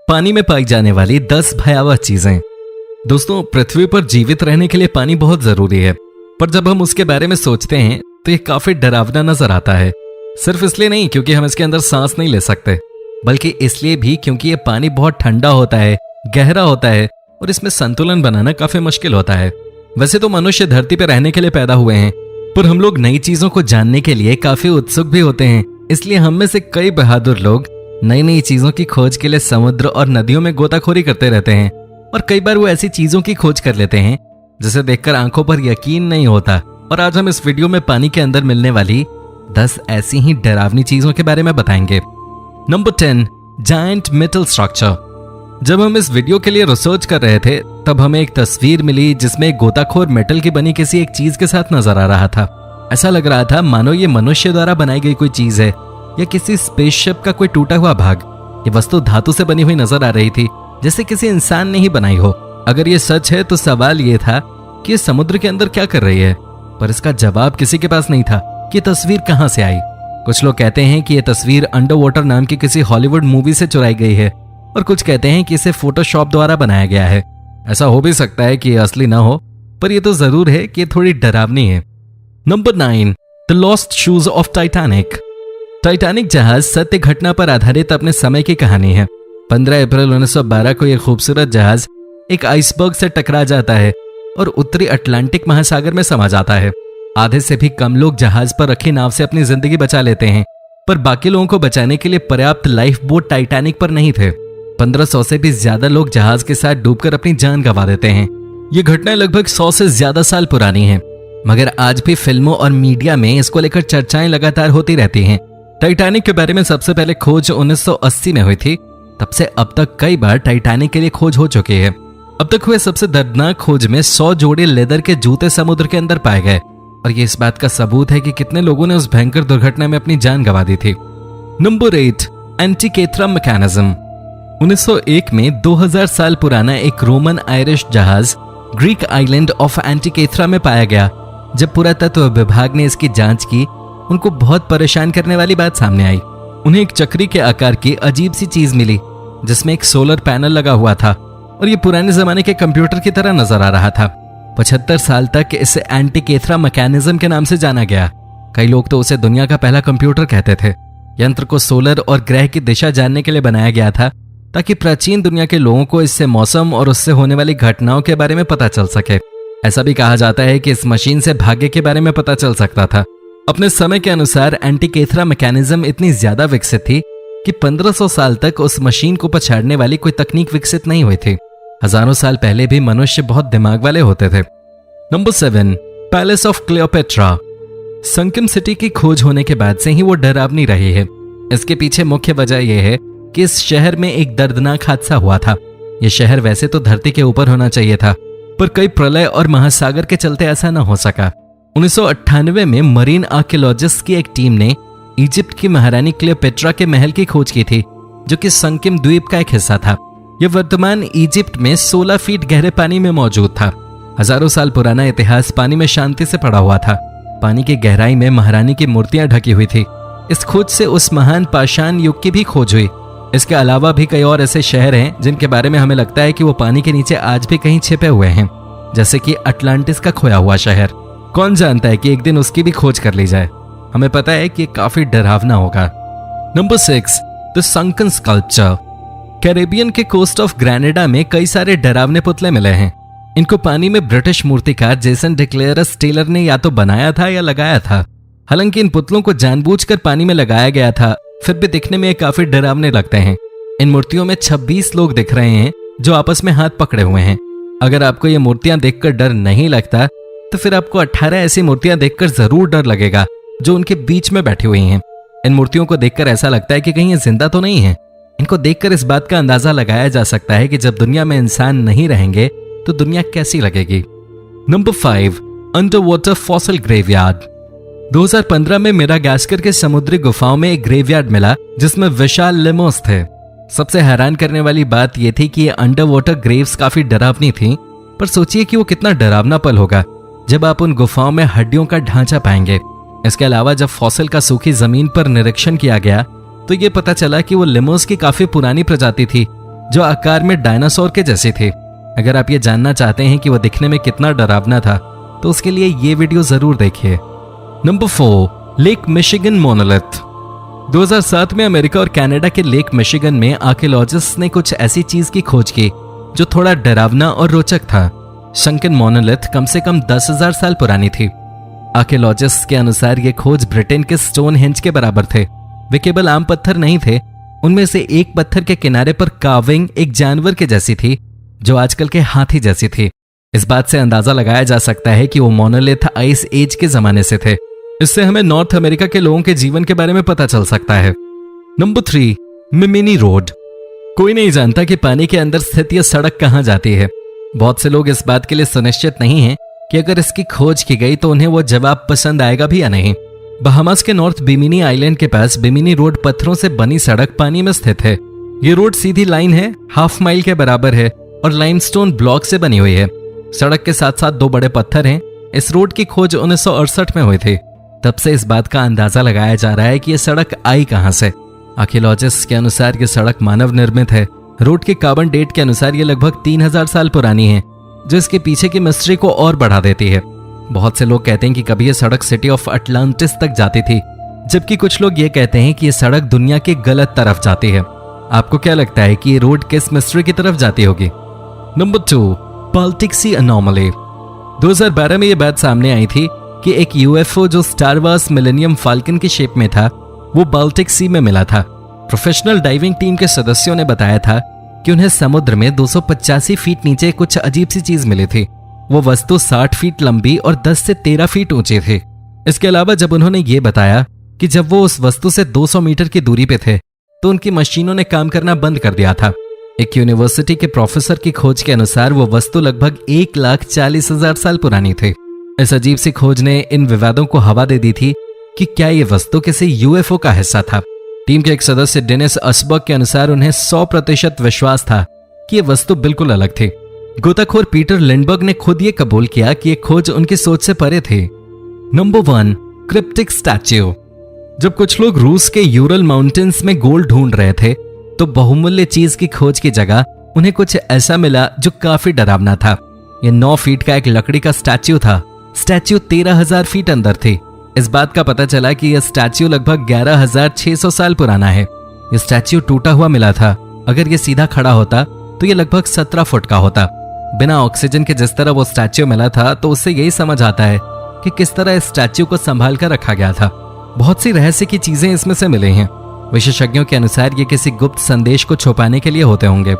पानी में पाई जाने वाली 10 भयावह चीजें। दोस्तों, पृथ्वी पर जीवित रहने के लिए पानी बहुत जरूरी है, पर जब हम उसके बारे में सोचते हैं तो ये काफी डरावना नजर आता है। सिर्फ इसलिए नहीं क्योंकि हम इसके अंदर सांस नहीं ले सकते, बल्कि इसलिए भी क्योंकि ये पानी बहुत ठंडा होता है, गहरा होता है और इसमें संतुलन बनाना काफी मुश्किल होता है। वैसे तो मनुष्य धरती पर रहने के लिए पैदा हुए हैं, पर हम लोग नई चीजों को जानने के लिए काफी उत्सुक भी होते हैं। इसलिए हम में से कई बहादुर लोग नई नई चीजों की खोज के लिए समुद्र और नदियों में गोताखोरी करते रहते हैं, और कई बार वो ऐसी चीजों की खोज कर लेते हैं जिसे देखकर आंखों पर यकीन नहीं होता। और आज हम इस वीडियो में पानी के अंदर मिलने वाली 10 ऐसी ही डरावनी चीजों के बारे में बताएंगे। Number 10, giant metal structure. जब हम इस वीडियो के लिए रिसर्च कर रहे थे तब हमें एक तस्वीर मिली जिसमें एक गोताखोर मेटल की बनी किसी एक चीज के साथ नजर आ रहा था। ऐसा लग रहा था मानो ये मनुष्य द्वारा बनाई गई कोई चीज है या किसी स्पेसशिप का कोई टूटा हुआ भाग। ये वस्तु धातु से बनी हुई नजर आ रही थी, जैसे किसी इंसान ने ही बनाई हो। अगर ये सच है तो सवाल ये था कि ये समुद्र के अंदर क्या कर रही है, पर इसका जवाब किसी के पास नहीं था कि तस्वीर कहां से आई। कुछ लोग कहते हैं कि यह तस्वीर अंडर वाटर नाम की किसी हॉलीवुड मूवी से चुराई गई है, और कुछ कहते हैं कि इसे फोटोशॉप द्वारा बनाया गया है। ऐसा हो भी सकता है कि यह असली ना हो, पर यह तो जरूर है कि यह थोड़ी डरावनी है। Number 9, the lost shoes of Titanic. Titanic जहाज सत्य घटना पर आधारित अपने समय की कहानी है। 15 अप्रैल 1912 को यह खूबसूरत जहाज एक आइसबर्ग से टकरा जाता है और उत्तरी अटलांटिक महासागर में समा जाता है। आधे से भी कम लोग जहाज पर रखी नाव से अपनी जिंदगी बचा लेते हैं, पर बाकी लोगों को बचाने के लिए पर्याप्त लाइफ बोट टाइटैनिक पर नहीं थे। 1500 से भी ज्यादा लोग जहाज के साथ डूबकर अपनी जान गंवा देते हैं। ये घटना लगभग 100 से ज्यादा साल पुरानी है, मगर आज भी फिल्मों और मीडिया में इसको लेकर चर्चाएं लगातार होती रहती हैं। टाइटैनिक के बारे में सबसे पहले खोज 1980 में हुई थी। तब से अब तक कई बार टाइटैनिक के लिए खोज हो चुकी है। अब तक हुए सबसे दर्दनाक खोज में 100 जोड़े लेदर के जूते समुद्र के अंदर पाए गए, और ये इस बात का सबूत है कि कितने लोगों ने उस भयंकर दुर्घटना में अपनी जान गंवा दी थी। Number 8, एंटीकेथ्रा mechanism. 1901 में 2000 साल पुराना एक रोमन आयरिश जहाज ग्रीक आइलैंड ऑफ एंटीकेथ्रा में पाया गया। जब पुरातत्व विभाग ने इसकी जांच की, उनको बहुत परेशान करने वाली बात सामने आई। उन्हें एक चक्री के आकार की अजीब सी चीज मिली जिसमें एक सोलर पैनल लगा हुआ था, और ये पुराने जमाने के कंप्यूटर की तरह नजर आ रहा था। 75 साल तक इसे एंटीकेथ्रा मैकेनिज्म के नाम से जाना गया। कई लोग तो उसे दुनिया का पहला कंप्यूटर कहते थे। यंत्र को सोलर और ग्रह की दिशा जानने के लिए बनाया गया था, ताकि प्राचीन दुनिया के लोगों को इससे मौसम और उससे होने वाली घटनाओं के बारे में पता चल सके। ऐसा भी कहा जाता है कि इस मशीन से भाग्य के बारे में पता चल सकता था। अपने समय के अनुसार एंटीकेथ्रा मैकेनिज्म इतनी ज्यादा विकसित थी कि 1500 साल तक उस मशीन को पछाड़ने वाली कोई तकनीक विकसित नहीं हुई थी। हजारों साल पहले भी मनुष्य बहुत दिमाग वाले होते थे। Number 7, palace of Cleopatra. संकिम सिटी की खोज होने के बाद से ही वो डरावनी रही है। इसके पीछे मुख्य वजह यह है कि इस शहर में एक दर्दनाक हादसा हुआ था। यह शहर वैसे तो धरती के ऊपर होना चाहिए था, पर कई प्रलय और महासागर के चलते ऐसा न हो सका। 1998 में मरीन आर्कियोलॉजिस्ट की एक टीम ने इजिप्ट की महारानी क्लियोपेट्रा के महल की खोज की थी, जो कि संकिम द्वीप का एक हिस्सा था। यह वर्तमान इजिप्ट में 16 फीट गहरे पानी में मौजूद था। हजारों साल पुराना इतिहास पानी में शांति से पड़ा हुआ था। पानी की गहराई में महारानी की मूर्तियां ढकी हुई थी। इस खोज से उस महान पाषाण युग की भी खोज हुई। इसके अलावा भी कई और ऐसे शहर हैं जिनके बारे में हमें लगता है कि वो पानी के नीचे आज भी कहीं छिपे हुए हैं, जैसे कि अटलांटिस का खोया हुआ शहर। कौन जानता है कि एक दिन उसकी भी खोज कर ली जाए। हमें पता है कि काफी डरावना होगा। Number 6, the sunken sculpture. Caribbean के कोस्ट ऑफ ग्रेनेडा में कई सारे डरावने पुतले मिले हैं। इनको पानी में ब्रिटिश मूर्तिकार जेसन डिक्लेयरस टेलर ने या तो बनाया था या लगाया था। हालांकि इन पुतलों को जानबूझकर पानी में लगाया गया था, फिर भी दिखने में काफी डरावने लगते हैं। इन मूर्तियों में 26 लोग दिख रहे हैं जो आपस में हाथ पकड़े हुए हैं। अगर आपको ये मूर्तियां देखकर डर नहीं लगता, तो फिर आपको 18 ऐसी मूर्तियां देखकर जरूर डर लगेगा जो उनके बीच में बैठी हुई हैं। इन मूर्तियों को देखकर ऐसा लगता है कि कहीं ये जिंदा तो नहीं है। इनको देखकर इस बात का अंदाजा लगाया जा सकता है कि जब दुनिया में इंसान नहीं रहेंगे तो दुनिया कैसी लगेगी। Number 5, under water fossil graveyard. 2015 में मेडागास्कर के समुद्री गुफाओं में एक ग्रेवयार्ड मिला जिसमें विशाल लेमोस थे। सबसे हैरान करने वाली बात यह थी कि ये अंडर वाटर ग्रेव्स काफी डरावनी थी, पर सोचिए कि वो कितना डरावना पल होगा जब आप उन गुफाओं में हड्डियों का ढांचा पाएंगे। इसके अलावा जब फॉसिल का सूखी जमीन पर निरीक्षण किया गया तो ये पता चला कि वो लेमोस की काफी पुरानी प्रजाति थी जो आकार में डायनासोर के जैसी थी। अगर आप ये जानना चाहते हैं कि वह दिखने में कितना डरावना था तो उसके लिए ये वीडियो जरूर देखिए। Number 4, lake Michigan monolith. 2007 में अमेरिका और कनाडा के लेक मिशिगन में आर्कियोलॉजिस्ट ने कुछ ऐसी चीज की खोज की जो थोड़ा डरावना और रोचक था। शंकन मोनोलिथ कम से कम 10,000 साल पुरानी थी। आर्कियोलॉजिस्ट के अनुसार ये खोज ब्रिटेन के स्टोनहेंज के बराबर थे। वे केवल आम पत्थर नहीं थे, उनमें से एक पत्थर के किनारे पर कार्विंग एक जानवर के जैसी थी जो आजकल के हाथी जैसी थी। इस बात से अंदाजा लगाया जा सकता है कि वो मोनोलिथ आइस एज के जमाने से थे। इससे हमें नॉर्थ अमेरिका के लोगों के जीवन के बारे में पता चल सकता है। नंबर 3, मिमिनी रोड। कोई नहीं जानता कि पानी के अंदर स्थित यह सड़क कहां जाती है। बहुत से लोग इस बात के लिए सुनिश्चित नहीं हैं कि अगर इसकी खोज की गई तो उन्हें वो जवाब पसंद आएगा भी या नहीं। बहामास के नॉर्थ बिमिनी आइलैंड के पास बिमिनी रोड पत्थरों से बनी सड़क पानी में स्थित है। ये रोड सीधी लाइन है, हाफ माइल के बराबर है और लाइमस्टोन ब्लॉक से बनी हुई है। सड़क के साथ साथ 2 बड़े पत्थर हैं। इस रोड की खोज 1968 में हुई थी। तब से इस बात का अंदाजा लगाया जा रहा है कि यह सड़क आई कहां से। आर्कियोलॉजिस्ट के अनुसार यह सड़क मानव निर्मित है। रोड के कार्बन डेट के अनुसार यह लगभग 3000 साल पुरानी है, जो इसके पीछे की मिस्ट्री को और बढ़ा देती है। बहुत से लोग कहते हैं कि कभी यह सड़क सिटी ऑफ अटलांटिस तक जाती थी, जबकि कुछ लोग ये कहते हैं कि यह सड़क दुनिया के गलत तरफ जाती है। आपको क्या लगता है कि ये रोड किस मिस्ट्री की तरफ जाती होगी? नंबर 2, बाल्टिक सी अनोमली। 2012 में यह बात सामने आई थी कि एक यूएफओ जो स्टार वार्स मिलेनियम फाल्कन की शेप में था वो बाल्टिक सी में मिला था। प्रोफेशनल डाइविंग टीम के सदस्यों ने बताया था कि उन्हें समुद्र में 285 फीट नीचे कुछ अजीब सी चीज मिली थी। वो वस्तु 60 फीट लंबी और 10 से 13 फीट ऊंची थी। इसके अलावा जब उन्होंने ये बताया कि जब वो उस वस्तु से 200 मीटर की दूरी पे थे तो उनकी मशीनों ने काम करना बंद कर दिया था। एक यूनिवर्सिटी के प्रोफेसर की खोज के अनुसार वो वस्तु लगभग 1,40,000 साल पुरानी थी। इस अजीब सी खोज ने इन विवादों को हवा दे दी थी कि क्या ये वस्तु किसी यूएफओ का हिस्सा था। टीम के एक सदस्य डेनिस अस्बर्ग के अनुसार उन्हें 100% विश्वास था कि ये वस्तु बिल्कुल अलग थी। गोताखोर पीटर लिंडबर्ग ने खुद ये कबूल किया कि ये खोज उनकी सोच से परे थी। Number 1, cryptic statue. जब कुछ लोग रूस के यूरल माउंटेन्स में गोल्ड ढूंढ रहे थे तो बहुमूल्य चीज की खोज की जगह उन्हें कुछ ऐसा मिला जो काफी डरावना था। यह 9 फीट का एक लकड़ी का स्टैच्यू था। स्टैच्यू 13,000 फीट अंदर थी। इस बात का पता चला कि यह स्टैच्यू लगभग 11,600 साल पुराना है। यह स्टैच्यू टूटा हुआ मिला था। अगर यह सीधा खड़ा होता तो यह लगभग 17 फुट का होता। बिना ऑक्सीजन के जिस तरह वो स्टैच्यू मिला था तो उससे यही समझ आता है कि किस तरह इस स्टैच्यू को संभाल कर रखा गया था। बहुत सी रहस्य की चीजें इसमें से मिली हैं। विशेषज्ञों के अनुसार ये किसी गुप्त संदेश को छुपाने के लिए होते होंगे।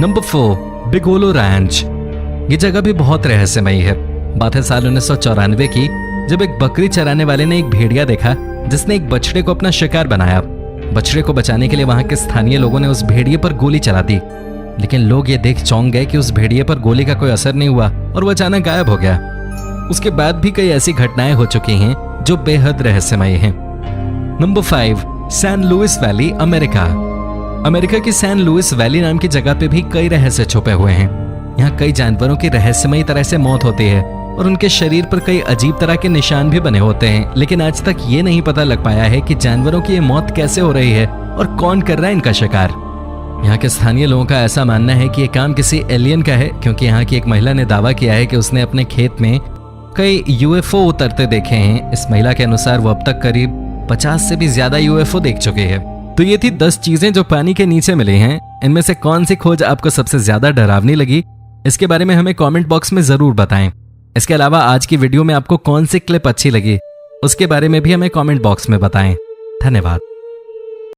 नंबर 4, बिगोलो रैंच। ये जगह भी बहुत रहस्यमयी है। बात है साल 1994 की, जब एक बकरी चराने वाले ने एक भेड़िया देखा जिसने एक बछड़े को अपना शिकार बनाया। बछड़े को बचाने के लिए वहां के स्थानीय लोगों ने उस भेड़िए पर गोली चला दी, लेकिन लोग ये देख चौंक गए कि उस भेड़िए पर गोली का कोई असर नहीं हुआ और वह अचानक गायब हो गया। उसके बाद भी कई ऐसी घटनाएं हो चुकी हैं जो बेहद रहस्यमयी हैं। Number 5, San Luis Valley, America. America की सैन लुइस वैली नाम की जगह पे भी कई रहस्य छुपे हुए हैं। यहाँ कई जानवरों की रहस्यमयी तरह से मौत होती है और उनके शरीर पर कई अजीब तरह के निशान भी बने होते हैं, लेकिन आज तक ये नहीं पता लग पाया है कि जानवरों की ये मौत कैसे हो रही है और कौन कर रहा है इनका शिकार। यहाँ के स्थानीय लोगों का ऐसा मानना है कि ये काम किसी एलियन का है, क्योंकि यहाँ की एक महिला ने दावा किया है कि उसने अपने खेत में कई यूएफओ उतरते देखे हैं। इस महिला के अनुसार वो अब तक करीब 50 से भी ज्यादा यूएफओ देख चुके हैं। तो ये थी 10 चीजें जो पानी के नीचे मिली हैं। इनमें से कौन सी खोज आपको सबसे ज्यादा डरावनी लगी, इसके बारे में हमें कमेंट बॉक्स में जरूर बताएं। इसके अलावा आज की वीडियो में आपको कौन सी क्लिप अच्छी लगी, उसके बारे में भी हमें कमेंट बॉक्स में बताएं। धन्यवाद।